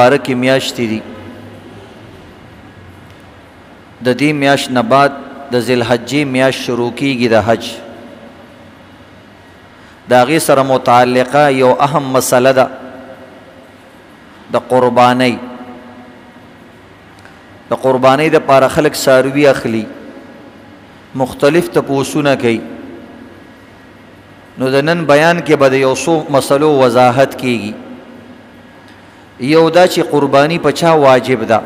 مبارک میاشتې دي. د دې میاشت نه بعد د ذوالحجې میاشت شروع کیږي د حج. د هغې سره متعلقه یو اهم مسله ده د قربانۍ. د قربانۍ دپاره خلک څاروي اخلي، مختلف تپوسونه کوي. نو د نن بیان کې به د یو څو مسلو وضاحت کیږي. یو دا چې قربانی په چا واجب ده؟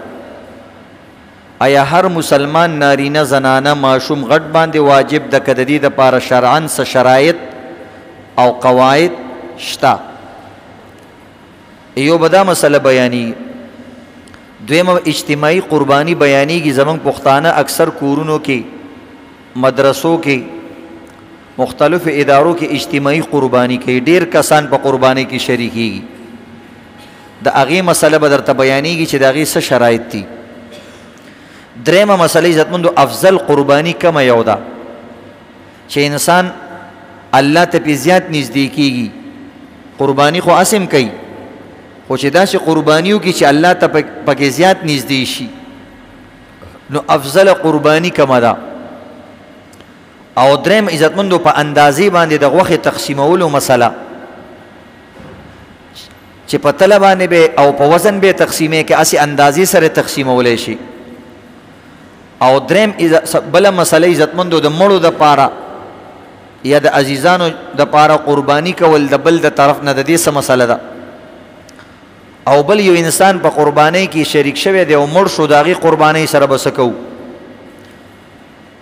آیا هر مسلمان نارینه زنانه ماشوم غټ باندې واجب ده که د دې دپاره شرعاً څه شرایط او قواعد شته؟ یو به دا مسله بیانېږي. دویمه اجتماعي قربانی بیانېږي. زموږ پښتانه اکثر کورونو کې، مدرسو کې، مختلف ادارو کې اجتماعي قربانی کوي. ډېر کسان په قربانی کې شریکېږي. د هغې مسله به درته بیانېږي چې د هغې څه شرایط دي. درېیمه مسله عزتمندو، افضل قربانی کومه یو ده چې انسان الله ته پې زیات نږدې کېږي؟ قربانی خو اسم کوي، خو چې داسې قرباني وکړي چې الله ته پکې زیات نږدې شي، نو افضل قربانی کومه ده؟ او درېیم عزتمندو، په اندازې باندې د غوښې تقسیمولو مسله چې په تله باندې به او په وزن به تقسیمې کې اسې اندازې سره تقسیمولی شي. او درېیم بله مسله عزتمندو، د مړو دپاره یا د عزیزانو دپاره قرباني کول د بل د طرف نه، د دې څه مسله ده؟ او بل یو انسان په قربانۍ کې شریک شوی دی او مړ شو، د هغې قربانۍ سره به څه کوو؟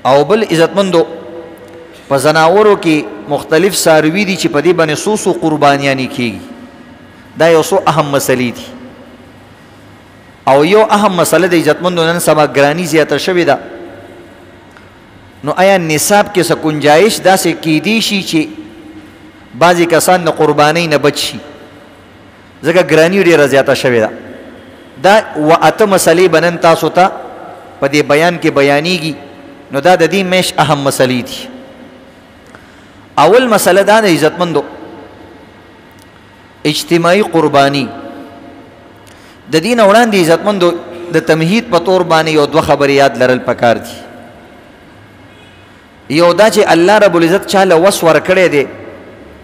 او بل عزتمندو، په زناورو کې مختلف څاروي دي چې په دې باندې څو څو قربانیانې کېږي. دا یو څو اهم مسلې دي. او یو اهم مسله د عزتمندو نن سبا ګراني زیاته شوې ده. نو آیا نصاب کې څه گنجایش داسې کیدی شي چې بعضې کسان د قربانۍ نه بچ شي؟ ځکه ګراني ډېره زیاته شوې ده. دا اته مسلې به نن تاسو ته په دې بیان کې بیانېږي. نو دا د دې میاشت اهم مسلې دي. اول مسله دا د عزتمندو، اجتماعي قربانی. د دې نه وړاندې عزتمندو د تمهید په طور باندې یو دوه خبرې یاد لرل پکار دي. یو دا چې الله رب العزت چاله وس ورکړی دی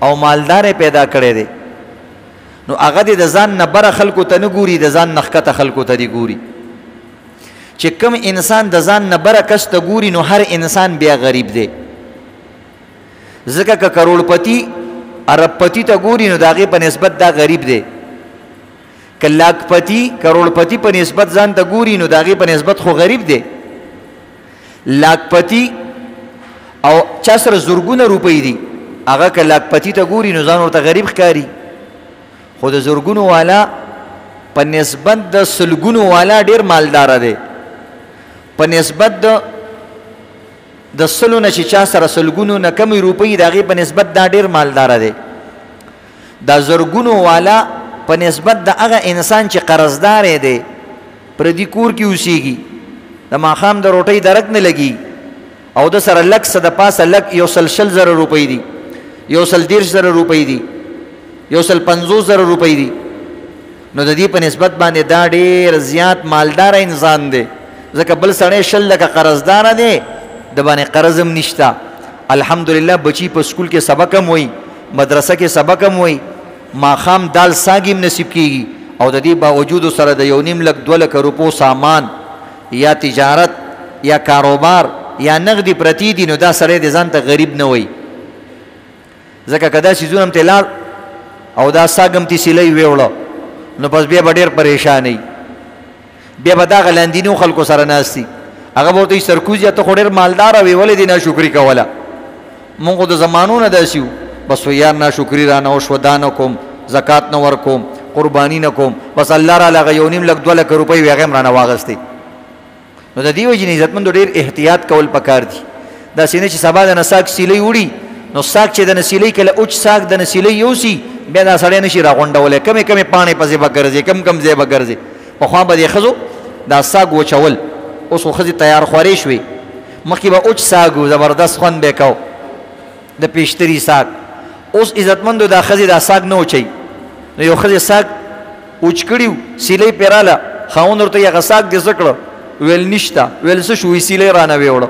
او مالدار پیدا کړی دی، نو هغه دې د ځان نه بره خلکو ته نه ګوري، د ځان نه ښکته خلکو ته دې ګوري. چې کوم انسان د ځان نه بره کس ته ګوري، نو هر انسان بیا غریب دی. ځکه که کروڑپتی اربپتی ته ګوري، نو د هغې په نسبت دا غریب دی. که لاکپتی کروڑپتی په نسبت ځان ته ګوري، نو د هغې په نسبت خو غریب دی. لاکپتی او چا سره زرګونه روپۍ دي، هغه که لاکپتی ته ګوري، نو ځان ورته غریب ښکاري. خو د زرګونو والا په نسبت د سلګونو والا ډېر مالداره دی. په نسبت د سلو نه چې چا سره سلګونو نه کمې روپۍ د هغې په نسبت دا ډېر مالداره دی. دا زرګونو والا په نسبت د هغه انسان چې قرضدار دی، پردي کور کې اوسېږي، د ماښام د روټۍ درک نه لګي، او د سره لږ څه د پاسه لږ 100 روپۍ دي، 110 روپۍ دي، 150 روپۍ دي، نو د دې په نسبت باندې دا ډېر زیات مالداره انسان دی. ځکه بل سړی 100 لکه قرضداره دی، د باندې قرض هم نشته. الحمدلله بچی په سکول کې سبق هم وایي، مدرسه کې سبق هم وایي، ماښام دال ساګ هم نصیب کېږي، او د دې باوجود سره د 1.5 لک 2 لک روپو سامان یا تجارت یا کاروبار یا نغدي پرتی دي، نو دا سړی د ځان ته غریب نه وایي. ځکه که دا څیزونه هم ته لاړ او دا ساګ هم ته سیلی ویوړه، نو پس بیا به ډېر پریشانوي. بیا به دغه لاندینو خلکو سره ناستي، هغه به ورته سرکوزیه ته خو ډېر مالداره وې، ولې دې ناشکري کوله؟ مونږ خو د زمانو نه داسې وو، بس یار ناشکري رانه وشوه، دا نه کوم، زکات نه ورکوم، قرباني نه کوم، بس الله راله هغه 1.5 لک 2 لک روپۍ وې، هغې هم رانه واغستې. نو د دې وجې نه عزتمندو ډېر احتیاط کول پکار دي. داسې نه چې سبا د نه ساک سیلۍ وړي، نو ساک چې د نه سیلۍ کله اوچ ساک د نه سیلۍ یوسي، بیا دا سړی نشي راغونډولی. کمې کمې پاڼې پسې به ګرځي، کم کم ځای به ګرځي. پخوا به دې ښځو دا ساګ وچول، اوس خو ښځې تیار خوارې شوې، مخکې به اوچ ساګ و، زبردست خوند به یې کو، د پیشتري ساګ. اوس عزتمندو دا ښځې دا ساګ نه وچوي، نو یو ښځې ساګ اوچ کړیو سیلۍ پیراله خاوند ورته یې هغه ساک دې څه کړه ویل نشته ویل څه شو وی سیلۍ رانه ویوړه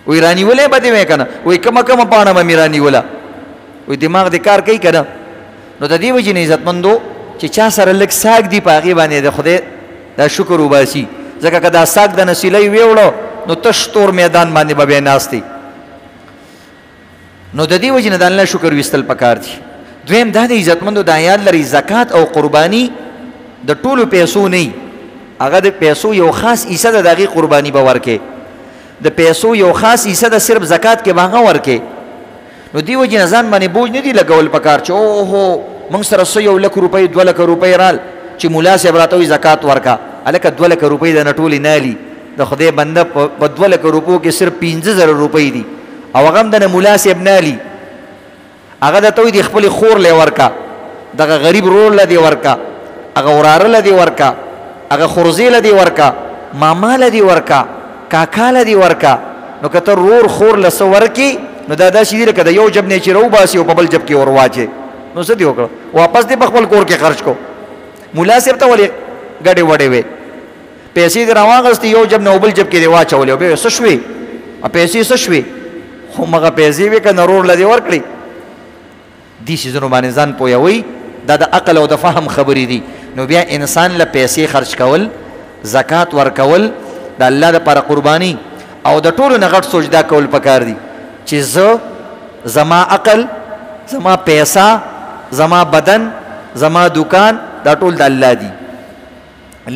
وی رانیولې به دې وې که نه وی کومه پاڼه به مې رانیوله وی دماغ دې کار کوي که نه نو د دې وجې نه عزتمندو چې چا سره لږ ساک دي په هغې باندې د خدای دا شکر وباسي ځکه که دا ساک د نه سیلۍ ویوړه نو تش تور میدان باندې به بیا ناست دی نو د دې وجې نه د الله شکر ویستل پکار دي دویم دا د عزتمندو دا یاد لري زکات او قرباني د ټولو پیسو نه هغه د پیسو یو خاص حصه ده د هغې قرباني به ورکې د پیسو یو خاص حصه ده صرف زکات کې به هغه ورکې نو دې وجې نه ځان باندې بوج نه دي لګول پکار چې اوهو موږ سره څه 1 لک روپۍ 2 لک روپۍ رال چې ملا صاحب راته وایي زکات ورکه هلکه 2 لک روپۍ د نه ټولې نه علي د خدای بنده په 2 لک روپو کې صرف 15,000 روپۍ دي او هغه هم د نه ملا صاحب نه علي هغه درته وایي د خپلې خور لی ورکه دغه غریب رور له دې ورکه هغه وراره له دې ورکه هغه خورزې له دې ورکه ماما له دې ورکه کاکا له دې ورکه نو که ته رور خور له څه ورکې نو دا داسې دي لکه د یو جب نه چې راوباسي او په بل جب کې ور واچې نو څه دې وکړه واپس دې په خپل کور کې خرچ کو ملا صاحب ته ولې ګډې وډې وې پیسې دې راواغستې یو جب نه او بل جب کې دې واچولې او بیا څه شوې پیسې څه شوې خو مغه پیسې وې که نه رور له دې ورکړې دې څیزونو باندې ځان پوهوئ دا د عقل او د فهم خبرې دي نو بیا انسان له پیسې خرچ کول زکات ورکول د الله دپاره قرباني او د ټولو نه غټ سوچ دا کول پکار دي چې زه زما عقل زما پیسه زما بدن زما دکان دا ټول د الله دي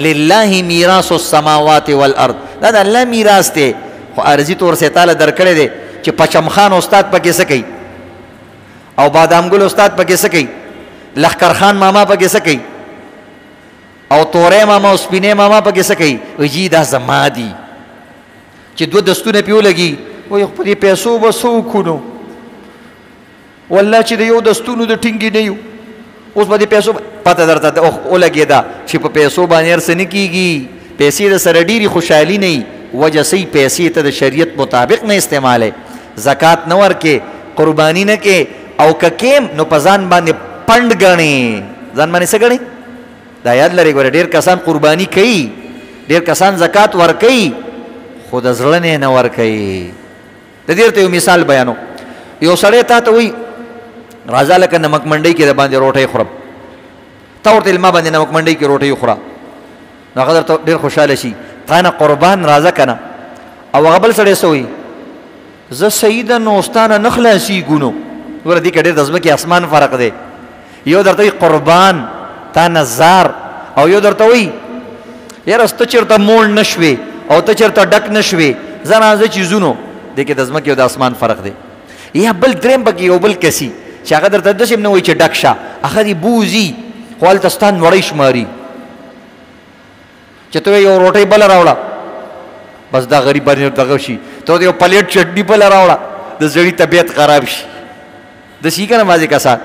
لله میراث السماوات والارض دا د الله میراث دی خو عرضي طور سے تعالی درکړی دی چې پچم خان استاد پکې څه کوي او بادام ګل استاد پکې څه کوي لخکر خان ماما پکې څه کوي او تورې ماما او سپینې ماما پکې څه کوي وجی دا زما دي چې 2 دستونه پیو لګي وای په دې پیسو به څه وکړو والله چې د یو دستونو د ټینګې نه یو اوس به دې پیسو پته درته ولګېده چې په پیسو باندې هر څه نه کېږي پیسې د سره ډېرې خوشحالي نه وي وجه صحیح پیسې ته د شریعت مطابق نه استعمالوي زکات نه ورکې قرباني نه کې او که کېم نو په ځان باندې پنډ ګڼې ځان باندې څه ګڼې دا یاد لرئ ګوره ډېر کسان قرباني کوي ډېر کسان زکات ورکوي خو د زړه نه نه ورکوي د دې ورته یو مثال بیانو یو سړی تا ته وایي راځه لکه نمک منډۍ کې د باندې روټۍ خورم تا ورته ویل ما باندې نمک منډۍ کې روټۍ وخوره نو هغه درته ډېر خوشحاله شي تا نه قربان راځه که نه او هغه بل سړی څه وایي زه سیده نو ستا نه نه خلاصېږو نو ګوره دې کې ډېر د ځمکې اسمان فرق دی یو درته وایي قربان تا نظار او یو درته وایي یاره ته چېرته موړ نه شوې او ته چېرته ډک نه شوې زه راځه چیزونو دې کې د ځمکې او د اسمان فرق دی یا بل درېم پکې یو بل کسي چې هغه درته داسې هم نه وایي چې ډک شه هغه دې بوځي خو هلته ستا نوړی شماري چې ته یو روټۍ بله راوړه بس دا غریب باندې دغه شي ته یو پلیټ چټني بله راوړه د زړي طبیعت خراب شي داسې که نه بعضې کسان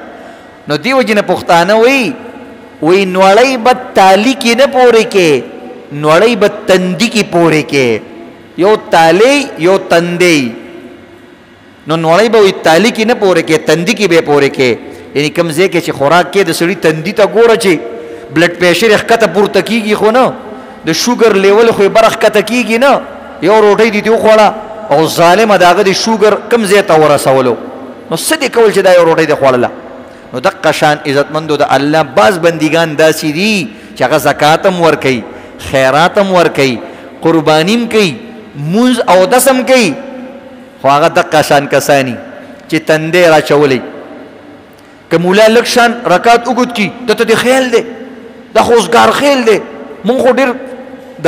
نو دې وجې نه پښتانه وایي نوړی به تالي کې نه پورې کې نوړی به تندي کې پورې کې یو تالی یو تندی نو نوړی به وایي تالي کې نه پورې کې تندي کې به پورې کې یعنی کوم ځای کې چې خوراک کې د سړي تندي ته ګوره چې بلډ پریشر یې ښکته پورته کېږي خو نه د شوګر لیول خو یې بره ښکته کېږي نه یو روټۍ دې وخوړه او ظالمه د هغه د شوګر کوم ځای ته ورسولو نو څه دې کول چې دا یو روټۍ دې خوړله نو دقه شان عزتمندو د الله بعض بندګان داسې دي چې هغه زکات هم ورکوي خیرات هم ورکوي قرباني هم کوي مونځ او دس هم کوي خو هغه دقه شان کسانی چې تندی راچولی که مولا لږ شان رکات اوږد کي دته دې خیال دی دا خو اوسګار خیل دی مونږ خو ډېر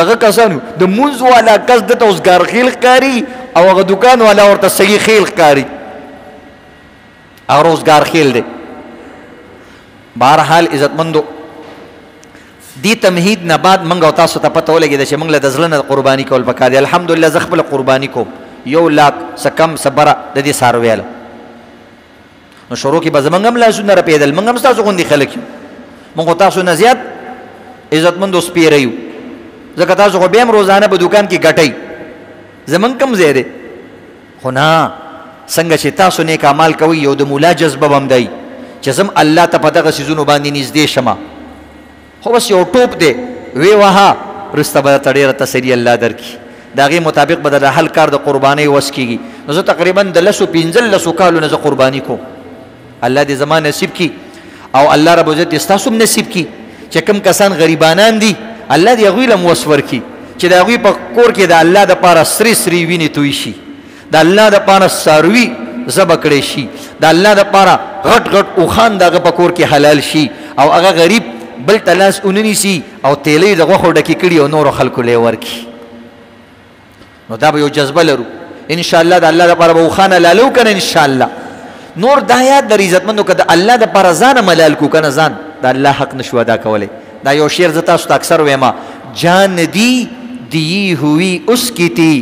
دغه کسانو د مونځ والا کس دته اوسګار خیل ښکاري او هغه دکان والا ورته صحیح خیل ښکاري هغه اوسګار خیل دی بهرحال عزتمندو دی تمهید نه بعد منګ او تاسو ته پته ولګېده چې موږ له د زړه نه قرباني کول پکار دی الحمدلله زه خپله قرباني کوم 1 لاک څه کم څه بره د دې څارویاله نو شروع کې به زموږ هم لاسونه رپېدل موږ هم ستاسو غوندې خلک یو موږ تاسو نه زیات عزتمندو سپیره یو ځکه تاسو خو بیا هم روزانه په دوکان کې ګټئ زموږ کم ځای دی خو نه څنګه چې تاسو نیک اعمال کوئ یو د مولا جذبه به هم دی چې زم الله ته په دغه څیزونو باندې نږدې شمه خو بس یو ټوپ دی وی وها رسته به ته ډېره تسلي الله درکړي د هغې مطابق به د حل کار د قربانۍ وس کېږي. نو زه تقریبا د 15 کالو نه زه قرباني کوم. الله دې زما نصیب کړي او الله رب عزت دې ستاسو هم نصیب کړي چې کوم کسان غریبانان دي الله دې هغوی له هم وس ورکړي چې د هغوی په کور کې د الله دپاره سرې سرې وینې توی شي، د الله دپاره څاروي ذبح کړی شي، د الله دپاره غټ غټ اوښان د هغه په کور کې حلال شي او هغه غریب بل ته لاس وننیسي او تیلې د غوښو ډکې کړي او نورو خلکو له یې ورکړي. نو دا به یو جذبه لرو انشاءالله. د الله دپاره به اوښان حلالو که نه انشاءالله. نور دا یاد در عزتمندو که د الله دپاره ځان هم حلال کړو که نه ځان د الله حق نشو ادا کولی. دا یو شعر زه تاسو ته اکثر ویما جان دی دی ہوئی اس کی تھی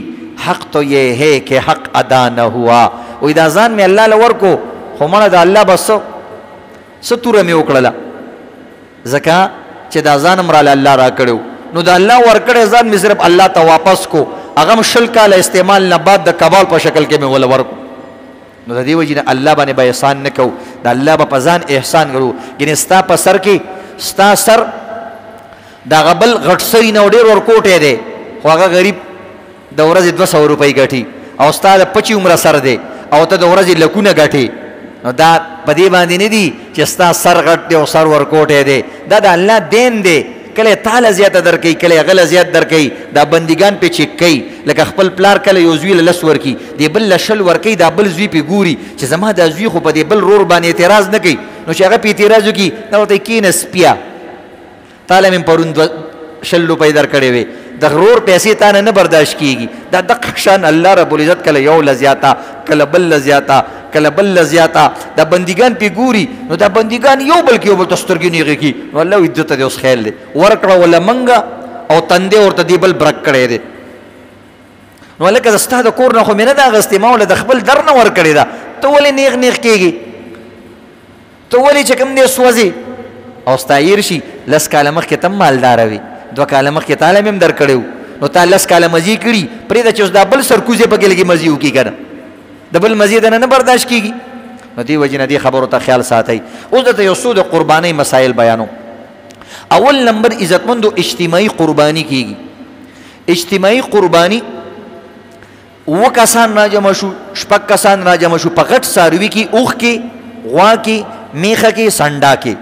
حق تو یہ ہے کہ حق ادا نہ ہوا. وی دا ځان مې الله له ورکو خو مړه د الله به څه توره مې وکړله ځکه چې دا ځان هم راله الله را کړی نو د الله ورکړی ځان مې صرف الله ته واپس کو هغه هم 20 کاله استعمال نه بعد د کبال په شکل کې مې وله ورکو. نو د دې وجې نه الله باندې به احسان نه کوو د الله به په ځان احسان کوو. یعنې ستا په سر کې ستا سر د هغه بل غټ سري نه ډېر ورکوټی دی خو هغه غریب د ورځې 200 روپۍ ګټي او ستا د 25 عمره سر دی او ته د ورځې لکونه ګټې. نو دا په دې باندې نه دي چې ستا سر غټ دی او سر ورکوټی دی. دا د الله دین دی کله تاله زیاته درکوي کله هغه زیات درکوي. دا بندګان پې چیک کوي لکه خپل پلار کله یو زوی له 10 ورکي دی بل له 20 ورکوي دا بل زوی پې ګوري چې زما دا زوی خو په دې بل رور باندې اعتراض نه کوي. نو چې هغه پې اعتراض وکړي دا ورته کښېنه سپیه تاله مې پرون 20 روپۍ درکړې وې د غرور پیسې تا نه برداشت کیږي. دا دقه شان الله رب العزت کله یو لزیاته کله بل لزیاته کله بل لزیاته دا بندګان پې ګوري نو دا بندګان یو بل کې یو بل ته سترګې نیغې کړي نو الله وایي دته دې اوس خیال دی ورکړه وله منګه او تندې ورته دې بل برک کړی دی. نو هلکه ستا د کور نه خو مې نه ده اخیستې ما وله د خپل در نه ورکړې ده ته ولې نیغ نیغ کېږي ته ولې چې کوم دی سوځې او ستا هېر شي 10 کاله مخکې ته هم مالداره وي 2 کاله مخکې تاله مې هم درکړی و نو تا 10 کاله مزي کړي پرېږده چې اوس دا بل سرکوزې پکې لږې مزي وکړي که نه د بل مزي دنه نه برداشت کېږي. نو دې وجې نه دې خبرو ته خیال ساتئ. اوس درته یو څو د قربانۍ مسایل بیانو. اول نمبر عزتمندو اجتماعي قرباني کېږي. اجتماعي قرباني 2 کسان راجمع شو 6 کسان راجمع شو په غټ څاروي کې اوښ کې غوا کې میخه کې سنډا کې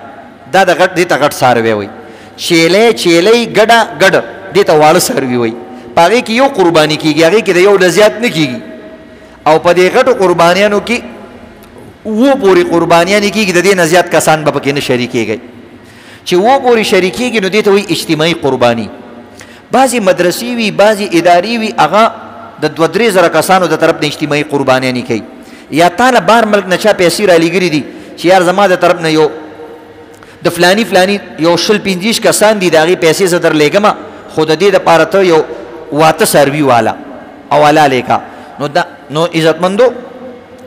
دا د غټ دې ته غټ څاروی وایي. چیلی ګډه ګډ دې ته واړه څاروي وایي. په هغې کې یو قرباني کېږي هغې کې د یو نه زیات نه کېږي او په دې غټو قربانیانو کې 2 پورې قربانیانې کېږي د دې نه زیات کسان به پکې نه شریکېږي. چې 2 پورې شریکېږي نو دې ته وایي اجتماعي قرباني. بعضې مدرسې وي بعضې ادارې وي هغه د 2-3 زره کسانو د طرف نه اجتماعي قربانیانې کوي یا تا نه بار ملک نه چا پیسې رالیږلي دي چې یار زما د طرف نه یو د فلانی فلانی یو 20-25 کسان دي د هغې پیسې زه درلیږمه خو د دې دپاره ته یو 8 څاروي والا او حلالې کا. نو عزتمندو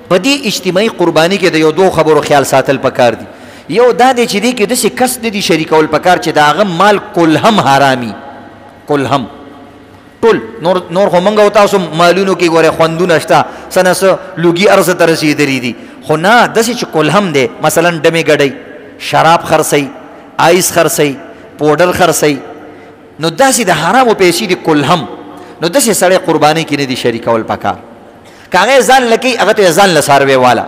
په دې اجتماعي قرباني کې د یو 2 خبرو خیال ساتل پکار دي. یو دا دی چې دې کې داسې کس نه دي شریکول پکار چې د هغه مال کلهم حرامي کلهم ټول نور خو موږ او تاسو مالونو کې ګوره خوندونه شته څه نه څه لوګي ارزه ته رسېدلي دي خو نه داسې چې کلهم دی مثلا ډمې ګډۍ شراب خرڅوي آیس خرڅوي پوډر خرڅوي نو داسې د حرامو پیسې دي کلهم نو داسې سړی قربانۍ کې نه دي شریکول پکار. که هغه ځان لکوي هغه ته ځان له څاروی والا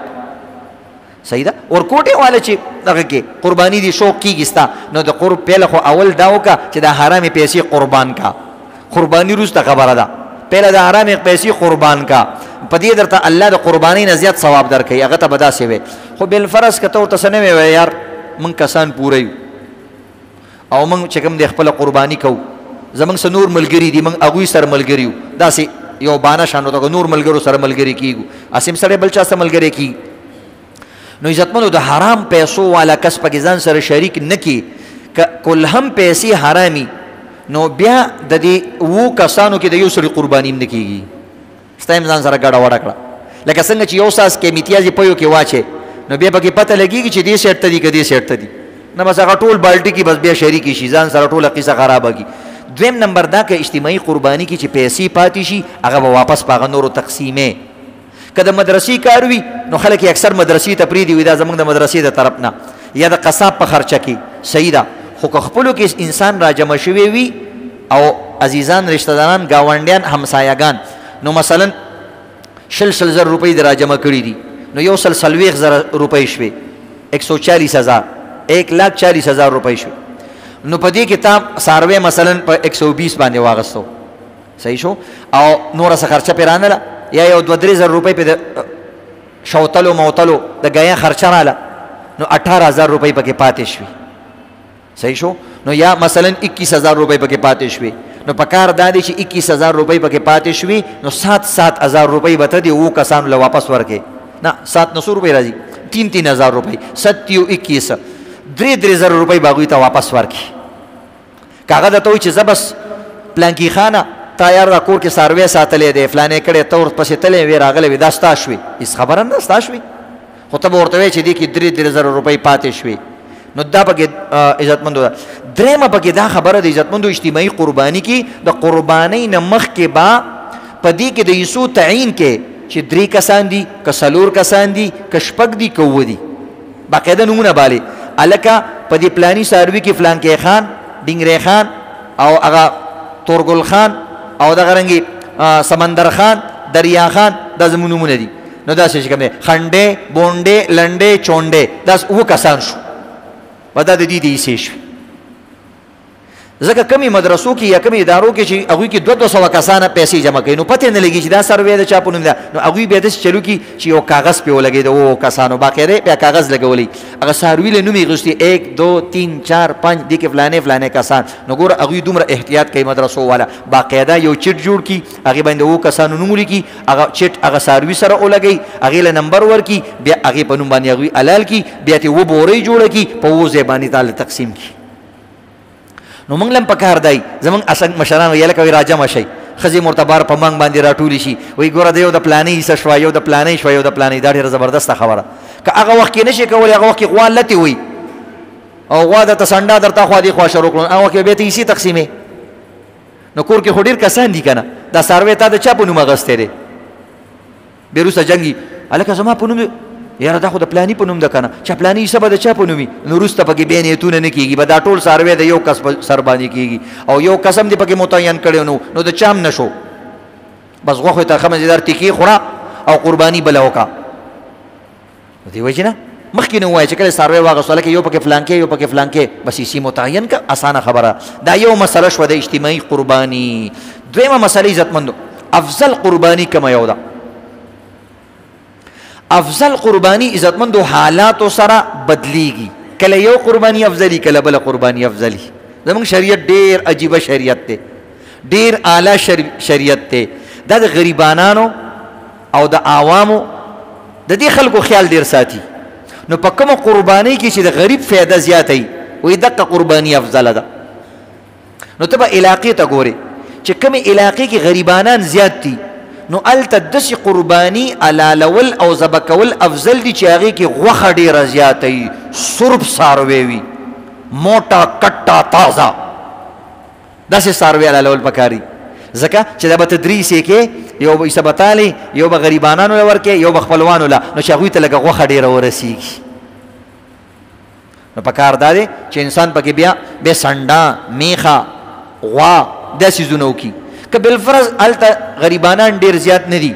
صحیح ده ورکوټې والا چې دغه کې قرباني دي شوق کېږي ستا نو د قرب پیله خو اول دا وکړه چې د حرامې پیسې قربان کا قرباني وروسته خبره ده پیله د حرامې پیسې قربان کا په دې درته الله د قربانۍ نه زیات ثواب درکوي هغه ته به داسې وی. خو بالفرض که ته ورته څه نه وی یار موږ کسان پوره یو او موږ چې کوم دی خپله قرباني کوو زموږ څه نور ملګري دي موږ هغوی سره ملګري یو داسې یو بانه شان ورته نور ملګرو سره ملګري کېږو هسې هم سړی بل چا سره ملګری کېږي. نو عزتمنو د حرام پیسو والا کس پکې ځان سره شریک نه کړي که کلهم پیسې حرامي نو بیا د دې 2 کسانو کې د یو سړي قرباني هم نه کېږي ستا هم ځان سره ګډه وډه کړه لکه څنګه چې یو ساس کې میتیازې پیو کې واچې نو بیا پکې پته لګېږي چې دې سیټ ته دي که دې سیټ ته دي نه بس هغه ټول بالټي کې بس بیا شریکې شي ځان سره ټوله قصه خرابه کړي. دویم نمبر دا که اجتماعي قرباني کې چې پیسې پاتې شي هغه به واپس په هغه نورو تقسیمې. که د مدرسې کار وي نو خلک یې اکثر مدرسې ته پرېږدي وي دا زموږ د مدرسې د طرف نه یا د قصاب په خرچه کې صحیح ده خو که خپلو کې انسان را جمع شوی وي او عزیزان رشتہ داران گاونډیان همسایگان نو مثلا شل زر روپۍ د را جمع کړي دي نو یو سل څلوېښت زره روپۍ شوې 140,000 1,40,000 روپۍ شوې نو په دې کې تا څاروی مثلا په 120 باندې واغستو صحیح شو او نوره څه خرچه پرې رانله یا یو 2-3 زره روپۍ په د شوتلو موتلو د ګیا خرچه راله نو 18,000 روپۍ پکې پاتې شوې صحیح شو نو یا مثلا 21,000 روپۍ پکې پاتې شوې نو پکار دا دی چې 21,000 روپۍ پکې پاتې شوې نو 7,000 روپۍ به ته دې اوو کسانو له واپس ورکې نه 7,900 روپۍ راځي 3,000 روپۍ 7 یو 21 3 زره روپۍ به هغوی ته واپس ورکړي که هغه درته وایي چې زه بس پلانکي خانه تا یار دا کور کې څاروی ساتلی دی فلانې کړی ته ورپسې تللی وې راغلی وې دا ستا شوې هېڅ خبره نه ستا شوې خو ته به ورته وایې چې دې کې 3 زره روپۍ پاتې شوې نو دا پکې عزتمندو ده درېیمه پکې دا خبره د عزتمندو اجتماعي قرباني کې د قربانۍ نه مخکې به په دې کې د حصو تعین کې چې 3 کسان دي که 4 کسان دي که 6 دي که 7 دي باقاعده نومونه بالي هلکه په دې پلاني څاروي کې فلانکی خان ډینګری خان او هغه تورګل خان او دغه رنګې سمندر خان دریا خان دا زموږ نومونه دي نو داسې چې کوم دی خنډې بونډې لنډې چونډې دا 7 کسان شو و دا د دې د حصې شوې ځکه کمې مدرسو کې یا کمې ادارو کې چې هغوی کې 200 کسانه پیسې جمع کوي نو پتې نه لګي چې دا سروې د چا په نوم ده نو هغوی بیا داسې چلو کي چې یو کاغذ پې ولګوي د 7 کسانو باقاعده بیا کاغذ لګولی هغه څاروي له نوم یې اخیستي 1 2 3 4 5 دې کې فلانې کسان نو ګوره هغوی دومره احتیاط کوي مدرسو والا باقاعده یو چټ جوړ کي هغې باندې 7 کسانو نوم ولیکي هغه چټ هغه څاروي سره ولګوي هغې له نمبر ورکي بیا هغې په نوم باندې هغوی حلال کي بیا ترې 7 بورۍ جوړه کي په 7 ځای باندې تاله تقسیم کي نو موږ لم پکار دی زموږ اصل مشران ویل کوي راجمع شئ ښځې مرتبار په منګ باندې راټولې شي وایي ګوره د یو د پلانۍ حصه شوه یو د پلانۍ شوه یو د پلانۍ دا ډېره زبردسته خبره که هغه وخت کې نه شي کولی هغه وخت کې غوا لتې وي او غوا درته سنډا درته خوا دې خوا شروع کړو هغه وخت کې بیا ته حصې تقسیمې نو کور کې خو ډېر کسان دي که نه دا څاروی تا د چا په نوم اخیستی دی بیا وروسته جنګي هلکه زما په نوم یاره دا خو د پلاني په نوم ده که نه چې پلاني حصه به د چا په نوم وي نو وروسته پکې بیا نیتونه نه کېږي به دا ټول څاروی د یو کس په سر باندې کېږي او یو کس هم دې پکې متعین کړی نو د چا هم نه شو بس غوښو ته ښه مزېدار ټیکې خوره او قرباني بله وکړه دې وجې نه مخکې نه ووایه چې کله څاروی واغېستو هلکه یو پکې فلانکې یو پکې فلانکې بس حصې متعین کړه اسانه خبره دا یو مسله شوه د اجتماعي قرباني دویمه مسله عزتمندو افضل قرباني کومه یو ده افضل قربانی عزتمندو حالاتو سره بدلیږي کله یو قربانی افضلی کله بل قربانی افضلی زموږ شریعت ډیر عجیبه شریعت دی ډیر اعلی شریعت دی دا د غریبانانو او د عوامو د دې خلکو خیال ډیر ساتي نو په کومه قربانی کې چې د غریب فایده زیاته وي وایي دقه قربانی افضله ده نو ته به علاقې ته ګورې چې کومې علاقې کې غریبانان زیات دي نو الته داسې قرباني حلالول او ذبح کول افضل دي چې هغې کې غوښه ډېره زیاته وي سرب څاروی وي موټه کټه تازه داسې څاروی حلالول پکار دي ځکه چې دا به ته 3 حصې کې یو به حصه به تالې یو به غریبانانو له ورکې یو به خپلوانو له نو چې هغوی ته لږه غوښه ډېره ورسېږي نو پکار دا دی چې انسان پکې بیا سنډا میخه غوا دا څیزونه وکړي که بالفرض هلته غریبانان ډېر زیات نه دي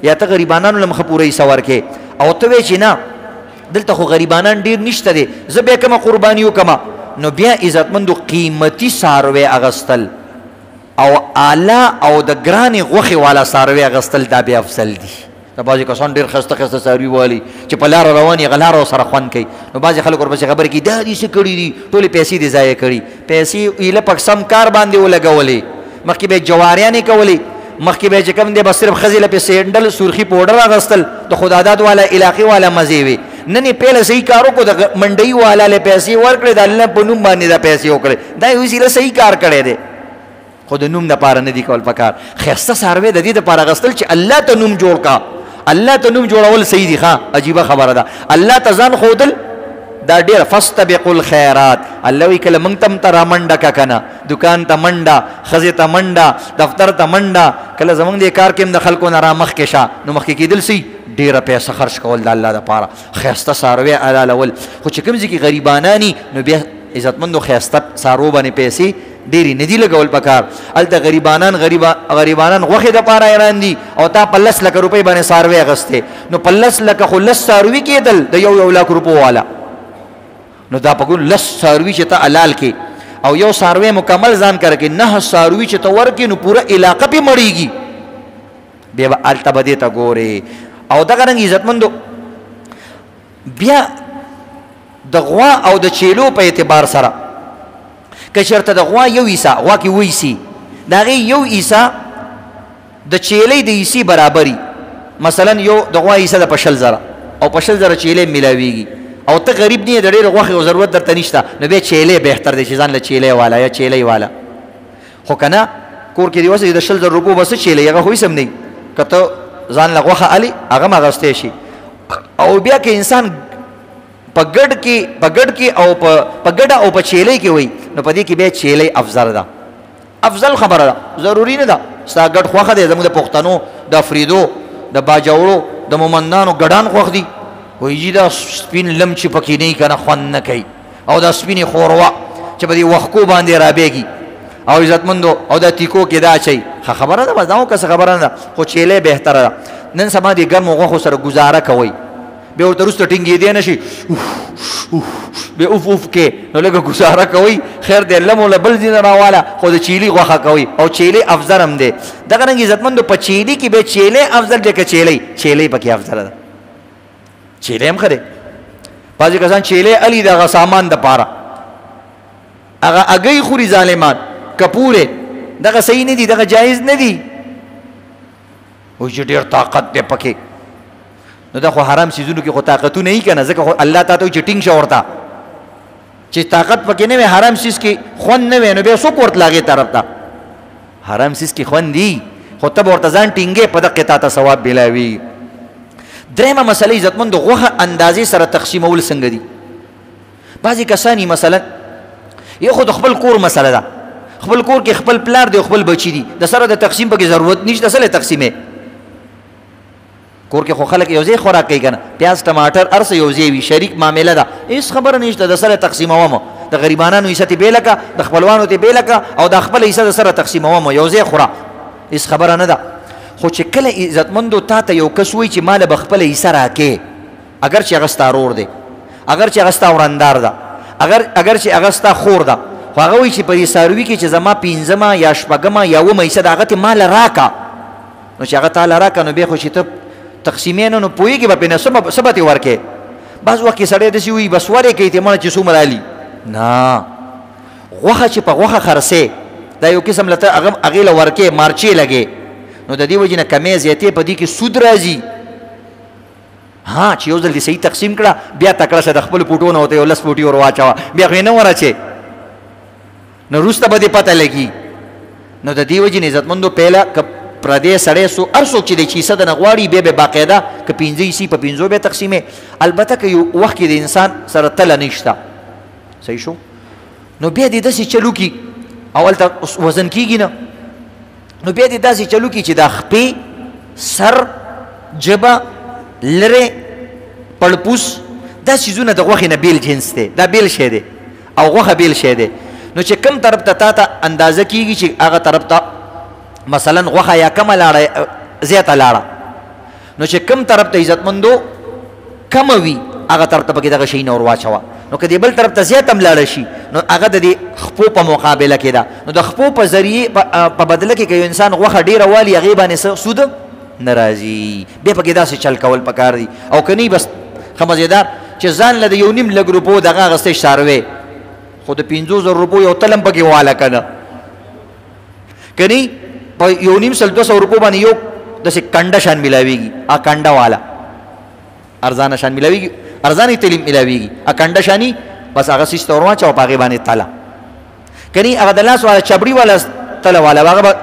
یا ته غریبانانو له مخه پوره حصه ورکې او ته وایې چې نه دلته خو غریبانان ډېر نشته دی زه بیا کومه قرباني وکړمه نو بیا عزتمندو قیمتي څاروی اغوستل او اعلی او د ګرانې غوښې والا څاروی اغوستل دا بیا افضل دي دا بعضې کسان ډېر ښایسته ښایسته څاروي والي چې په لاره روان یې هغه لاره ورسره خوند کوي نو بعضې خلک ورپسې خبرې کوي دا دې څه کړي دي ټولې پیسې دې ضایع کړي پیسې ایله په سم کار باندې ولګولې مخکې به یې جواریانې کولې مخکې به یې چې کوم دی به صرف ښځې له پې سینډل سرخي پوډر اخیستل د خداداد والا علاقې والا مزې وې نن یې پیله صحیح کار وکړو د منډۍ والا له پیسې ورکړې د الله په نوم باندې دا پیسې وکړې دا یې وسیله صحیح کار کړی دی خو د نوم دپاره نه دي کول پکار ښایسته څاروی د دې دپاره اخیستل چې الله ته نوم جوړ کا الله ته نوم جوړول صحیح دي ښه عجیبه خبره ده الله ته ځان ښودل دا ډېر فاستبقوا الخیرات الله وی کله موږ ته هم ته رامنډه که که نه دکان ته منډه ښځې ته منډه دفتر ته منډه کله زموږ دې کار کې هم د خلکو نه رامخکې شه نو مخکې کېدل سي ډېره پیسه خرچ کول د الله دپاره ښایسته څاروی حلالول خو چې کوم ځای کې غریبانانی نو بیا عزتمندو خیسته سارو باندې پیسې ډېرې نه دي لګول پکار هلته غریبانان غوښې دپاره حیران دي او تا په 10 لکه روپۍ باندې څاروی اخیستی نو په 10 لکه خو 10 څاروي کېدل د یو لاک روپو والا نو دا په 10 څاروي چې ته حلال کې او یو څاروی مکمل ځان کړه کې 9 څاروي چې ته ورکې نو پوره علاقه پې مړېږي بیا به هلته به دې ته ګورې او دغه رنګ عزتمندو بیا د غوا او د چیلو په اعتبار سره که چېرته د غوا یو حصه غوا کې 2 حصې د هغې یو حصه د چیلۍ د حصې برابري مثلا یو د غوا حصه ده په 20,000 او په 20,000 چیلۍ میلاویږي او ته غریب نه یې د ډېرې غوښې او ضرورت درته نشته نو بیا چیلۍ بهتر دی چې ځان له چیلۍ والا یا چیلۍ والا خو که نه کور کې دې وسې د 20,000 روپو به څه چیلۍ هغه خو هېڅ هم نه وي که ته ځان له غوښه الې هغه هم اخیستی شي او بیا که انسان په ګډ کې او په ګډه او په چیلۍ کې وي نو په دې کې بیا چیلۍ افضل ده افضل خبره ده ضروري نه ده ستا ګډ خوښه دی زموږ د پښتنو د افریدو د باجوړو د مومندانو ګډان خوښ دي وایي جي دا سپین لم چې پکې نه وي که نه خوند نه کوي او دا سپینې خوروا چې په دې وښکو باندې رابېږي او عزتمندو او دا تیکو کې دا اچوي ښه خبره ده بس دا که څه خبره نه ده خو چیلۍ بهتره ده نن سبا دې ګرمو غوښو سره ګزاره کوئ بیا ورته وروسته ټینګېدی نه شي بیا اوف اوف کې نو لږه ګزاره کوئ خیر دی لمو له بل ځای نه راواله خو د چیلي غوښه کوئ او چیلۍ افضل هم دی دغه رنګ عزتمندو په چیلي کې بیا چیلۍ افضل دی که چیلۍ پکې افضله ده چیلۍ هم ښه دی بعضې کسان چیلۍ الي د هغه سامان دپاره هغه هګۍ خوري ظالمان کپورې دغه صحیح نه دي دغه جایز نه دي وایي چې ډېر طاقت دی پکې نو دا خو حرام سیزونو کې خو طاقتونه یې که نه ځکه خو الله تا ته وایي چې ټینګ شه ورته چې طاقت پکې نه وي حرام سیز کې خوند نه وي نو بیا څوک ورتله هغې طرف ته حرام سیز کې خوند دي خو ته به ورته ځان ټینګې په دقې تا ته ثواب بېلاوي درېیمه مسله عزتمندو غوښه اندازې سره تقسیمول څنګه دي بعضې کسان یي مثلا یو خو د خپل کور مسله ده خپل کور کې خپل پلار دی او خپل بچي دي د سره د تقسیم پکې ضرورت نشته څه تقسیمې کور کې خو خلک یو ځای خوراک کوي که نه پیاز ټماټر هر څه یو ځای وي شریک معامله ده هېڅ خبره نشته د سره تقسیموم د غریبانانو حصه تې بېله که د خپلوانو تې بېله که او دا خپله حصه د سره تقسیموم یو ځای خوره هېڅ خبره نه ده خو چې کله عزتمندو تا ته یو کس وایي چې ماله به خپله حصه راکې اگر چې هغه ستا رور دی اگر چې هغه ستا ورندار ده اگر چې هغه ستا خور ده خو هغه وایي چې په دې څاروي کې چې زما 5مه یا 6مه یا 9مه حصه ده هغه ته ماله راکه نو چې هغه تاله راکه نو بیا خو چې ته تقسیمې نو پوهېږي به پرې نه څه به ترې ورکې بعض وخت کې سړی داسې وایي بس ورې کوي تېمړه چې څومره علي نه غوښه چې په غوښه خرڅې دا یو قسم له ته هغې له ورکې مارچې لګې نو د دې وجې نه کمې زیاتې په دې کې سود راځي ها چې یو ځل دې صحیح تقسیم کړه بیا تکړه شه د خپلو پوټو نه ورته یو 10 پوټي ور واچوه بیا خو یې نه ورچې نو وروسته به دې پته لګي نو د دې وجې نه عزتمندو پهله که پردی سړی هر څوک چې دی چې حصه د نه غواړي بیا به باقاعده که 5 حصې په 5 بیا تقسیمې البته که یو وخت کې د انسان سره تله نشته صحیح شو نو بیا دې داسې چلو کي او هلته وزن کېږي نه نو بیا دې داسې چلو کي چې دا خپې سر ژبه لرې پړپوس دا څیزونه د غوښې نه بیل جنس دی دا بیل شی دی او غوښه بیل شی دی نو چې کوم طرف ته تا ته اندازه کېږي چې هغه طرف ته مثلا غوښه یا کمه لاړه زیاته لاړه نو چې کوم طرف ته عزتمندو کمه وي هغه طرف ته پکې دغه شی نه ور واچوه نو که دې بل طرف ته زیات هم لاړه شي نو هغه د دې خپو په مقابله کې ده نو د خپو په ذریعې په بدله کې که یو انسان غوښه ډېره والي هغې باندې سود نه راځي بیا پکې داسې چل کول پکار دي او که نه بس ښه مزېدار چې ځان له د 1.5 لږ روپو دغه اخیستی څاروی خو د 50,000 روپو یو تل هم پکې واله که نه که نه په 1.5 روپو باندې یو داسې کنډه شان میلاویږي کنډه والا ارزانه شان میلاویږي ارزانه تیل میلاویږي کنډه شانی بس هغه سیسته ور واچوه په هغې باندې تله که نه هغه د لاس والا چبړي والا تله والا هغه به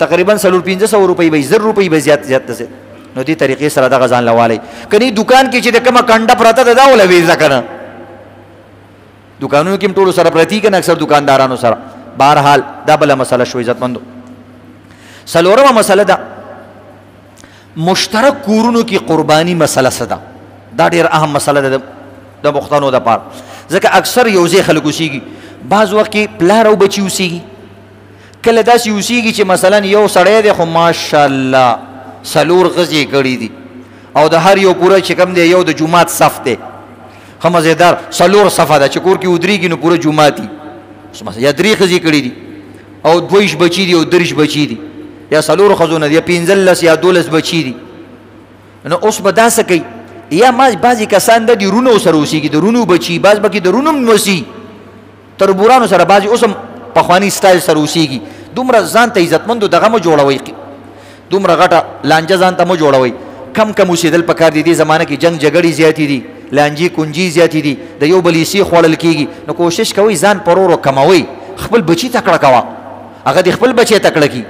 تقریبا 400-500 روپۍ به 1000 روپۍ به زیات دسې نو دې طریقې سره دغه ځان له والی که نه دوکان کې چې د کومه کنډه پرته ده دا وله ویزه که نه دوکانونو کې هم ټولو سره پرتي که نه اکثر دوکاندارانو سره بهرحال دا بله مسله شو عزتمندو څلورمه مسله ده مشترک کورونو کې قرباني مسله څه ده دا ډېر اهم مسله ده د پښتنو دپاره ځکه اکثر یو ځای خلک اوسېږي بعض وخت کې پلار او بچي اوسېږي کله داسې اوسېږي چې مثلا یو سړی دی خو ماشاءالله 4 غزې کړي دي او د هر یو پوره چې کوم دی یو د جومات صف دی ښه مزېدار 4 صفه ده چې کور کې ودرېږي نو پوره جومات دي یا 3 ښځې کړي دي او 2 بچي دي او 3 بچي دي یا 4 ښځونه دي یا 15 یا 12 بچي دي نو اوس به دا څه کوي یا بعضې کسان د رونو سره اوسېږي د رونو بچي بعض به کې د رونو هم وسي تربورانو سره بعضې اوس هم پخواني سټایل سره اوسېږي دومره ځان ته عزتمندو دغه مه جوړوئ دومره غټه لانجه ځان ته مه جوړوئ کم اوسېدل پکار دي دې زمانه کې جنګ جګړې زیاتې دي لانجې کونجې زیاتې دي د یو بل حصې خوړل کېږي نو کوشش کوئ ځان پرورو کموئ خپل بچي تکړه کوه هغه د خپل بچی تکړه کړي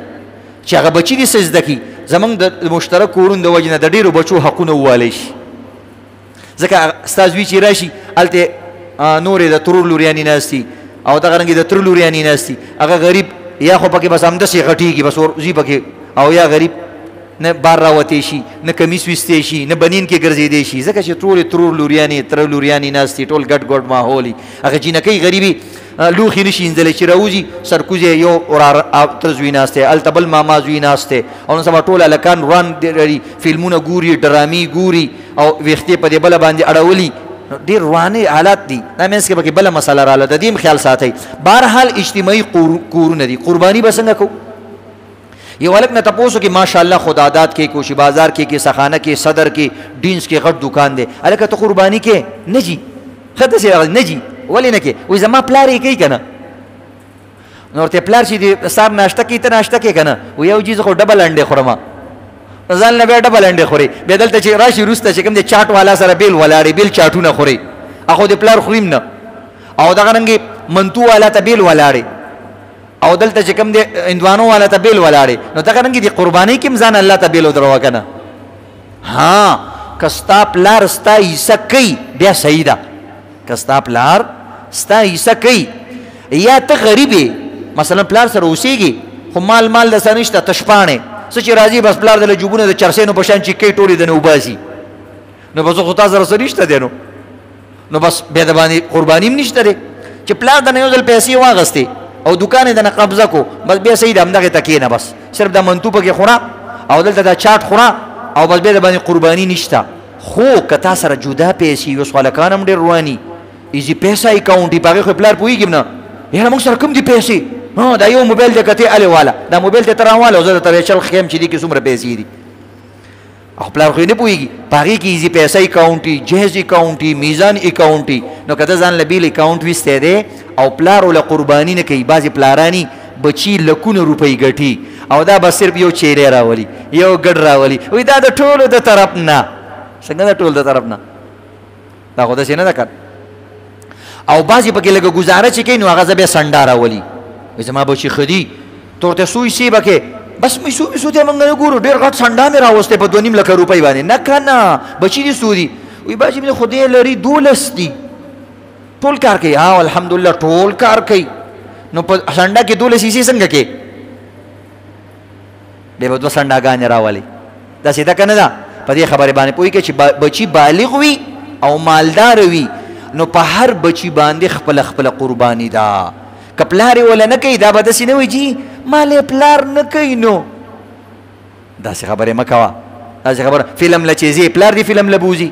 چې هغه بچي دې څه زده کړي زموږ د مشترک کورونو د وجې نه د ډېرو بچو حقونه ووالی شي ځکه ستا زوی چې راشي هلته نورې د ترور لوریانې ناستي او دغه رنګې د تره لوریانې ناستي هغه غریب یا خو پکې بس همداسې غټېږي بس ځي پکې او یا غریب نه بار راوتی شي نه کمیس ویستی شي نه بنین کې ګرځېدی شي ځکه چې ټولې ترور لوریانې تره لوریانې ناستي ټول ګډ ګډ ماحول هغه جینکۍ غریبي لوښي نشي انځلی چې راوځي سرکوز یې یو تر زوی ناست دی هلته بل ماما زوی ناست دی او نن سبا ټول هلکان روان لري فلمونه ګوري ډرامې ګوري او ویښتې په دې بله باندې اړولي ډېر رواني حالات دي دا منځ کې پکې بله مسله راله د دې هم خیال ساتئ بهرحال اجتماعي کورونه دي قرباني به څنګه کوو یو هلک نه تپوس وکړي ماشاءالله خداداد کې کوشي بازار کې سخانه کې صدر کې ډینس کې غټ دکان دی هلکه ته قرباني کې نه جي ښه داسې نه جي ولې نه کې وایي زما پلار یې کوي که نه نو ورته پلار چې د سهار ناشته کوي ته ناشته کوې که نه وایي یو جي زه خو ډبل انډې خورم ځان نه بیا ډبل انډې خوري بیا دلته چې راشي وروسته چې کوم دی چاټ والا سره بیل ولاړې بیل چاټونه خوري هغه د پلار خوریم نه او دغه رنګې منتو والا ته بیل ولاړې او دلته چې کوم دی هندوانو والا ته بیل ولاړې نو دغه رنګې د قربانۍ کې هم ځان الله ته بیل ودروه که نه ها که ستا پلار ستا حصه کوي بیا صحیح ده که ستا پلار ستا حصه کوي یا ته غریب یې مثلا پلار سره اوسېږي خو مال د سره نشته تشپاڼې څه چې راځي بس پلار د له جوبونه د چرسینو په شان چې کوي ټولې د نه وباسي نو بس خو تا سره څه نشته دی نو بس بیا د باندې قرباني هم نشته دی چې پلار د نه یو ځل پیسې واغستې او دکان یې د نه قبضه کو بس بیا صحیح ده همدغې ته کښېنه بس صرف دا منتو پکې خوره او دلته دا چاټ خوره او بس بیا د باندې قرباني نشته خو که تا سره جدا پیسې وي اوس هلکان هم ډېر رواني ایزي پیسه اکاونټ یي په هغې خو پلار پوهېږي نه یاره موږ سره کوم دي پیسې دا یو موبایل دی کتې الې واله دا موبایل ته ته راواله او زه درته ویچل ښیم چې دې کې څومره پیسې دي او پلار خو یې نه پوهېږي په هغې کې ایزي پیسه اکاونټ وي جهیز اکاونټ وي میزان اکاونټ وي نو که ته ځان له بیل اکاونټ ویستی دی او پلار له قرباني نه کوي بعضې پلاراني بچي لکونه روپۍ ګټي او دا به صرف یو چیرې راولي یو ګډ راولي وایي دا د ټولو د طرف نه څنګه د ټول د طرف نه دا خو داسې نه ده که او بعضې پکې لږه ګزاره چې کوي نو هغه زه بیا سنډا راولي وایي زما بچي ښه دي ته ورته څو حصې به کې بس میسو ته موږ نه ګورو ډېر غټ سنډا مې راوستی په 2.5 لکه روپۍ باندې نه که نه بچي دي څو دي وایي بچي مې خو دې لري 12 دي ټول کار کوي الحمدلله ټول کار کوي نو په سنډا کې 12 حصې څنګه کې بیا به 2 سنډاګانې راولي داسې ده که نه ده په دې خبرې باندې پوهېږي چې بچي بالغ وي او مالدار وي نو په هر بچي باندې خپله قرباني ده که پلار یې وله نه کوي دا به داسې نه وایي چې مال یې پلار نه کوي نو داسې خبرې مه کوه داسې خبره فلم له چې ځې پلار دې فلم له بوځي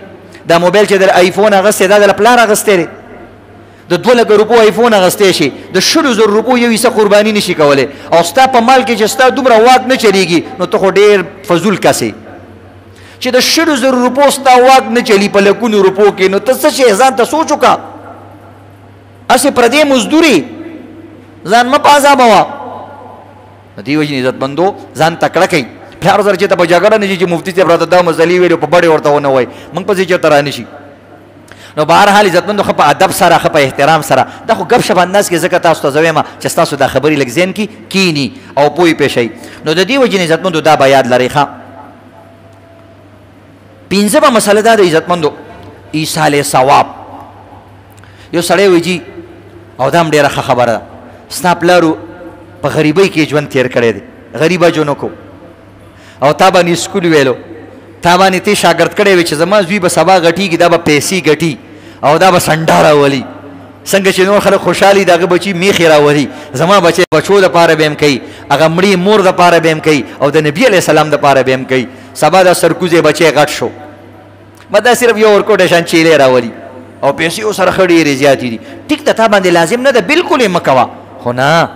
دا موبایل چې د آیفون اغستی دا د پلار اغستی دی د 2 لکه روپو آیفون اغستی شي د 100,000 روپو یو حصه قرباني نشي کولی او ستا په مال کې چې ستا دومره واک نه چلیږي نو ته خو ډېر فضول کس چې د 100,000 روپو ستا واک نه چلی په لکونو روپو کې نو ته څه شی ځان ته سوچ وکړه هسې پردې مزدوري ځان مه په عذابوه د دې وجې نه عزتمندو ځان تکړه کوي پلار سره چېرته په جګړه نه شي چې مفتي صاحب راته دا مسلې ویلې په بډې ورته ونه وایي موږ پسې چېرته رانه شي نو بهرحال عزتمندو ښه په ادب سره ښه په احترام سره دا خو ګپ شپ انداز کې ځکه تاسو ته زه وایم چې ستاسو دا خبرې لږ ذهن کې کینی او پوه پې شئ نو د دې وجې نه عزتمندو دا به یاد لرئ ښه پنځمه مسله دا د عزتمندو ایصال ثواب یو سړی وایي جي او دا هم ډېره ښه خبره ده ستا پلارو په غریبۍ کې ژوند تېر کړی دی غریبه ژوند وکړو او تا باندې سکول ویلو تا باندې ته شاګرد کړی وي چې زما زوی به سبا غټېږي دا به پیسې ګټي او دا به سنډا راولي څنګه چې نور خلک خوشحالي دغه بچي میخې راولي زما بچی بچو دپاره به هم کوي هغه مړي مور دپاره به هم کوي او د نبي علیه السلام دپاره به هم کوي سبا دا سرکوزی بچی غټ شو دا صرف یو ورکوټه شان چیلې راولي او پیسې ورسره ښه ډېرې زیاتې دي ټیک ده تا باندې لازم نه ده بالکل یې مه کوه خو نه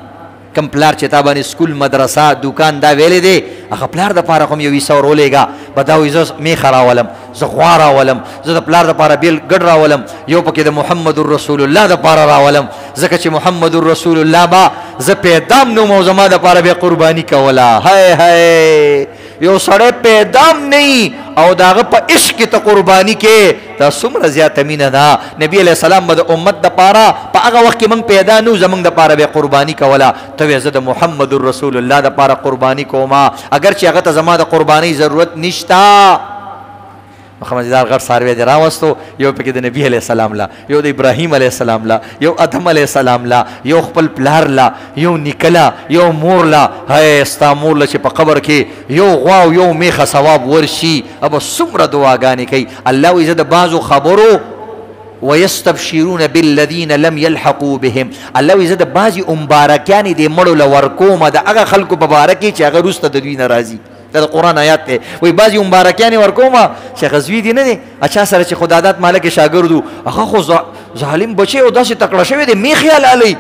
کم پلار چې تا باندې سکول مدرسه دوکان دا ویلې دی هغه پلار دپاره خو م یو حصه ورولېږه به دا وایي زه میخه راولم زه غوا راولم زه د پلار دپاره بیل ګډ راولم یو پکې د محمد رسول الله دپاره راولم ځکه چې محمد رسول الله به زه پیدام نوم او زما دپاره بیا قرباني کوله هی هی یو سړی پیدام نه او د هغه په عشق کې ته قرباني کې دا څومره زیاته مینه ده نبي علیه السلام به د امت دپاره په هغه وخت کې موږ پیدا نه زموږ دپاره به قرباني کوله ته وایې زه د محمد رسول الله دپاره قرباني کومه اگر چې هغه ته زما د قربانۍ ضرورت نشته مزیدار غټ څاروی دې راوستو یو پکې د نبي علیه السلام لا یو د ابراهیم علیه السلام لا یو ادم علیه السلام لا یو خپل پلار لا یو نیکه لا یو مور لا هی ستا مور له چې په قبر کې یو غوا او یو میخه ثواب ورشي ابه څومره دعاګانې کوي الله وایي زه د بعضو خبرو ويستبشرون بالذين لم يلحقوا بهم الله وایي زه د بعضې مبارکیانې دې مړو له ورکومه د هغه خلکو په باره کې چې هغه وروسته د دوی نه راځي دا د قرآن آیات دی وایي بعضې مبارکیانې ورکومه چې هغه زوی دي نه دی اچا سره چې خدادات مالک شاګرد و هغه خو ظالم بچی او داسې تکړه شوی دی میخې حلالوي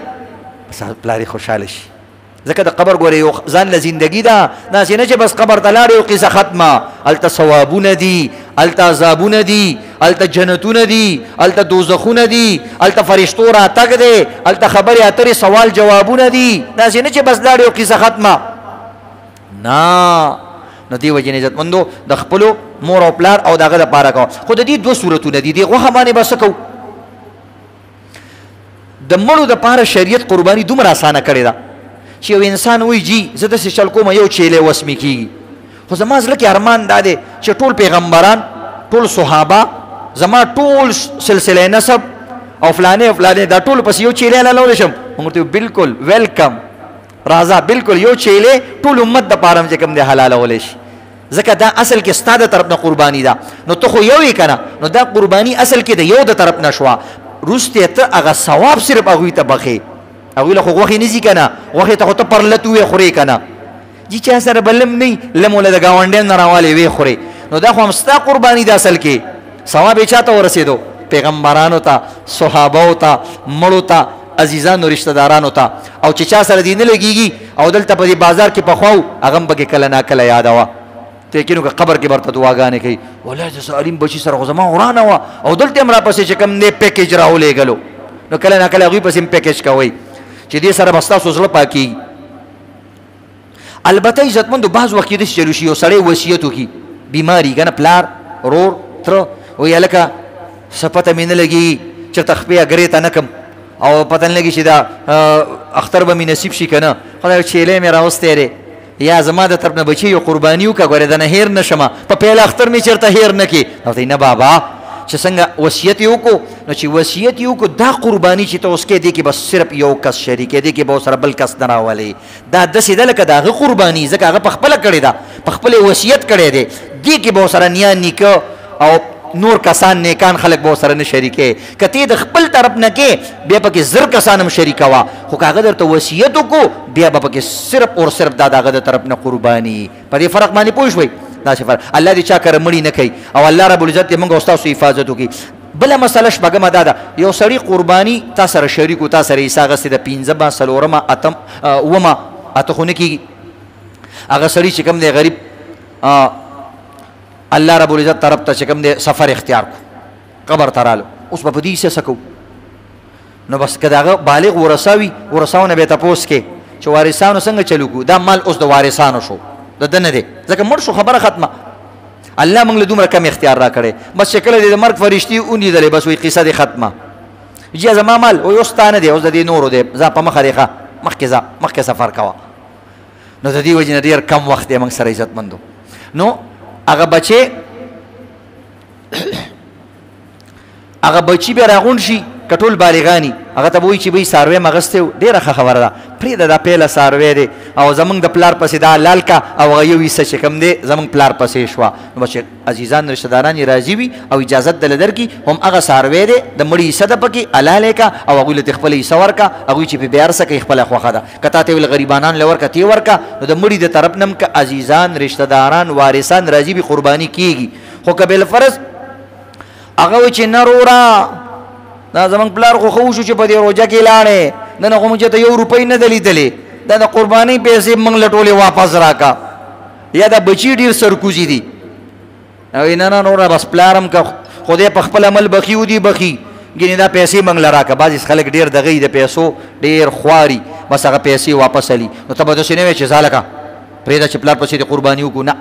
بس پلار یې خوشحاله شي ځکه د قبر ګورې یو ځان له زندګي ده داسې نه چې بس قبر ته لاړې او قصه ختمه هلته ثوابونه دي هلته عذابونه دي هلته جنتونه دي هلته دوزخونه دي هلته فرشتو راتګ دی هلته خبرې اترې سوال جوابونه دي داسې نه چې بس لاړې او قصه ختمه نه نو دې وجې نه عزتمندو د خپلو مور او پلار او د هغه دپاره کوه خو د دې دوه صورتونه دي دې غوښه باندې به څه کوو د مړو دپاره شریعت قرباني دومره اسانه کړې ده چې یو انسان وایي جي زه داسې چل کومه یو چیلی وس مې کېږي خو زما زړه کې ارمان دا دی چې ټول پیغمبران ټول صحابه زما ټول سلسله نسب او فلانې فلانې دا ټول پس یو چیلی حلالولی شم موږ ورته بالکل ویلکم راځه بالکل یو چیلی ټول امت دپاره هم چې کوم دی حلالولی شي ځکه دا اصل کې ستا د طرف نه قرباني ده نو ته خو یو یې که نه نو دا قرباني اصل کې د یو د طرف نه شوه وروسته ته هغه ثواب صرف هغوی ته بخې هغوی له خو غوښې نه ځي که نه غوښې ته خو ته پر لت ویې خورې که نه جي چا سره به لم نه لم وله د ګاونډیانو نه راوالی ویې خورې نو دا خو هم ستا قرباني ده اصل کې ثواب یې چا ته ورسېدو پیغمبرانو ته صحابو ته مړو ته عزیزانو رشتہ دارانو ته او چې چا سره دې نه لګېږي او دلته په دې بازار کې پخوا و هغه هم پکې کله ناکله یادوه ته یقینو که قبر کې برته دعاګانې کوي والله د سالم بچي سره خو زما ورانه وه او دلته هم راپسې چې کوم دی پیکیج راولېږلو نو کله ناکله هغوی پسې هم پیکیج کوئ چې دې سره به ستاسو زړه پاکېږي البته عزتمندو بعض وخت کېدای شي چې یو سړی وصیت وکړي بیماري که نه پلار ورور تره وایي هلکه څه پته مې نه لګېږي چېرته خپې اګرې ته نه کړم او پته نه لګي چې دا اختر به مې نصیب شي که نه خدای چیلی مې راوستی دی یا زما د طرف نه بچي یو قرباني وکړه ګورې د نه هیر نه شمه په پیله اختر مې چېرته هیر نه کړي ورته نه بابا چې څنګه وصیت یې وکړو نو چې وصیت یې وکړو دا قرباني چې ته اوس کې دې کې بس صرف یو کس شریک دې کې به ورسره بل کس نه راولې دا داسې ده لکه د هغه قرباني ځکه هغه په خپله کړې ده په خپلې وصیت کړی دی دې کې به ورسره نیا نیکه او نور کسان نیکان خلق به ورسره نه شریکې که ته د خپل طرف نه کې بیا پکې زر کسان هم شریکوه خو که هغه درته وصیت وکړو بیا به پکې صرف اور صرف دا د هغه د طرف نه قرباني په دې فرق باندې پوه شوئ داسې فرق الله دې چا کره مړي نه کوي او الله رب العزت دې موږ او ستاسو حفاظت وکړي بله مسله شپږمه دا ده یو سړي قرباني تا سره شریک و تا سره حصه اخیستې ده پنځمه څلورمه اتم اومه اته خو نه کېږي هغه سړي چې کوم دی غریب الله رب العزت طرف ته چې کوم دی سفر اختیار کو قبر ته راغلو اوس به په دې حصه څه کوو نو بس که د هغه بالغ ورثه وي ورثاو نه به یې تپوس کې چې وارثانو څنګه چلو کړو دا مال اوس د وارثانو شو د ده نه دی ځکه مړ شو خبره ختمه الله موږ له دومره کم اختیار را کړی بس چې کله دې د مرګ فرشتي ولیدلې بس وایي قصه دې ختمه جی زما مال وایي اوس تا نه دی اوس د دې نورو دی ځه په مخه دی ښه مخکې ځه مخکې سفر کوه نو د دې وجې نه ډېر کم وخت دی موږ سره عزتمندو نو هغه بچی هغه بچی بیا راغونډ شي کټول بالغانی هغه ته وایي چې بی څاروی م اغوستی و ډېره ښه خبره ده پرېږده دا پیله څاروی دی او زمونږ د پلار پسې دا لال کا او هغه یو حصه چې کوم دی زمونږ پلار پسې شوه نو به چې عزیزان رشته داران یې راضي وي او اجازت دله درکړي هم هغه څاروی دی د مړي حصه ده پکې حلالی کا او هغوی له تې خپله حصه ورکه هغوی چې پې بیا هر څه کوي خپله خوښه ده که تا ته ویل غریبانان له ورکه تی ورکه نو د مړي د طرف نه هم که عزیزان رشته داران وارثان راضي وي قرباني کېږي خو که بالفرض هغه وایي چې نه وروره دا زمونږ پلار خو ښه وشو چې په دې روژه کې لاړې دنه خو موږ چېرته یو روپۍ نه ده لیدلې دا د قربانۍ پیسې موږ له ټولې واپس راکړه یا دا بچي ډېر سرکوزي دي وایي نه نه وروره بس پلار هم که خدای په خپل عمل بخي ودي بخي ګینې دا پیسې موږ له راکړه بعضې خلک ډېر دغه د پیسو ډېر خواري بس هغه پیسې واپس علي نو ته به داسې نه وایې چې ځالکه پرېږده چې پلار پسې د قرباني وکړو نه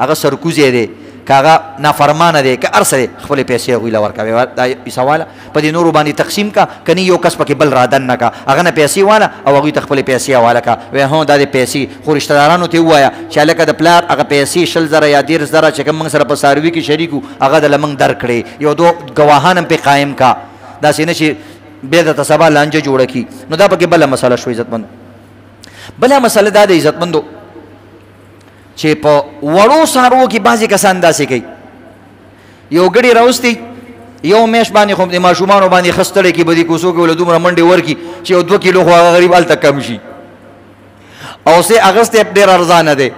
هغه سرکوزی دی که هغه نافرمانه دی که هر څه دی خپلې پیسې هغوی له ورکوې دا حصه واله په دې نورو باندې تقسیم کا که نه یو کس پکې بل رادن نه کا هغه نه پیسې واله او هغوی ته خپلې پیسې حواله کا وایي هو دا د پیسې خو رشته دارانو ته ووایه چې هلکه د پلار هغه پیسې 20 یا 10 چې کوم موږ سره په څاروي کې شریک وو هغه دله موږ درکړې یو دو ګواهان هم پې قایم کا داسې نه چې بیا درته سبا لانجه جوړه کړي نو دا پکې بله مسله شو عزتمندو بله مسله دا د عزتمندو چې په وړو څاروو کې بعضې کسان داسې کوي یو ګډې راوستي یو میاشت باندې خو د ماشومانو باندې ښه ستړی کړي بدې کوڅو کې ولې دومره منډې ورکړي چې یو 2 کیلو خو هغه غریب هلته کم شي او سې اغوستی ډېر ارزانه دی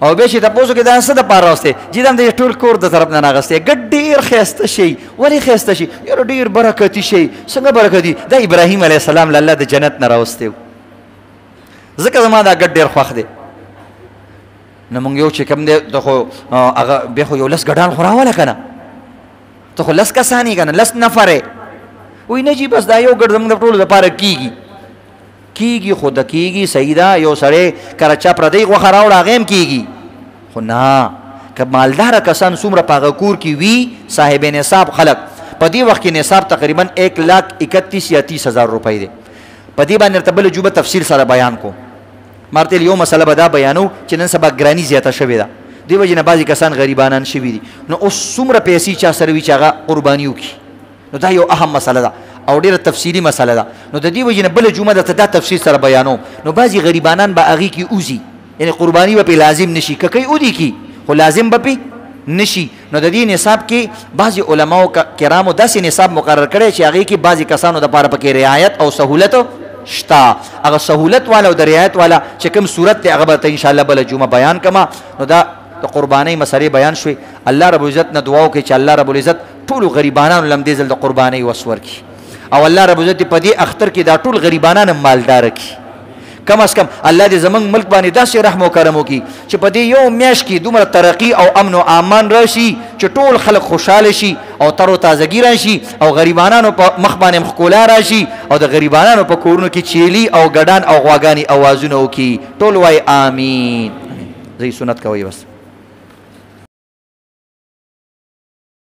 او بیا چې تپوس وکړي دا څه دپاره راوستی چې دا هم د ټول کور د طرف نه نه اغوستی ګډ ډېر ښایسته شی ولې ښایسته شي یاره ډېر برکتي شی څنګه برکتي دا ابراهیم علیه السلام له الله د جنت نه راوستی و ځکه زما دا ګډ ډېر خوښ دی نو مونږ یو چې کوم دی ته خو هغه بیا خو یو 10 ګډان خو راوله که نه ته خو 10 کسان یې که نه 10 نفر یې وایي نه جي بس دا یو ګډ زموږ د ټولو دپاره کېږي خو د کېږي صحیح ده یو سړی کله چا پردۍ غوښه راوړه هغې هم کېږي خو نه که مالداره کسان څومره په هغه کور کې وي صاحب نصاب خلک په دې وخت کې نصاب تقریبا 1,31,000 یا 30,000 روپۍ دی په دې باندې ورته بله جوبه تفصیل سره بیان کو مارتل یو مسله به دا بیانو چې نن سبا ګراني زیاته شوې ده دې وجې نه بعضې کسان غریبانان شوي دي نو اوس څومره پیسې چا سره وي چې هغه قرباني وکړي نو دا یو اهم مسله ده او ډېره تفصیلي مسله ده نو د دې وجې نه بله جمعه درته دا تفصیل سره بیانو نو بعضې غریبانان به هغې کې اوځي یعنې قرباني به پې لازم نشي که کوي اودي کي خو لازم به پې نشي نو د دې نصاب کې بعضې علماو کرامو داسې نصاب مقرر کړی چې هغې کې بعضې کسانو دپاره پکې رعایت او سهولت شتا هغه سهولت والا او د رعایت والا چې کوم صورت دی هغه به ته انشاءالله بله جمعه بیان کما نو دا د قربانۍ مسلې بیان شوې الله رب العزت نه دعا وکړئ چې الله رب العزت ټولو غریبانانو لم دې ځل د قربانۍ وس ورکړي او الله رب العزت په دې اختر کې دا ټول غریبانان هم مالداره کړي کم از کم الله دې زمونږ ملک باندې داسې رحم و کرم وکړي چې په دې یو میاشت کې دومره ترقي او امن و امان راشي چې ټول خلک خوشحاله شي او تر و تازګي راشي او غریبانانو په مخ باندې ښکلا راشي او د غریبانانو په کورونو کې چیلي او ګډان او غواګانې اوازونه وکړي ټول وایي آمین زی سنت کوي بس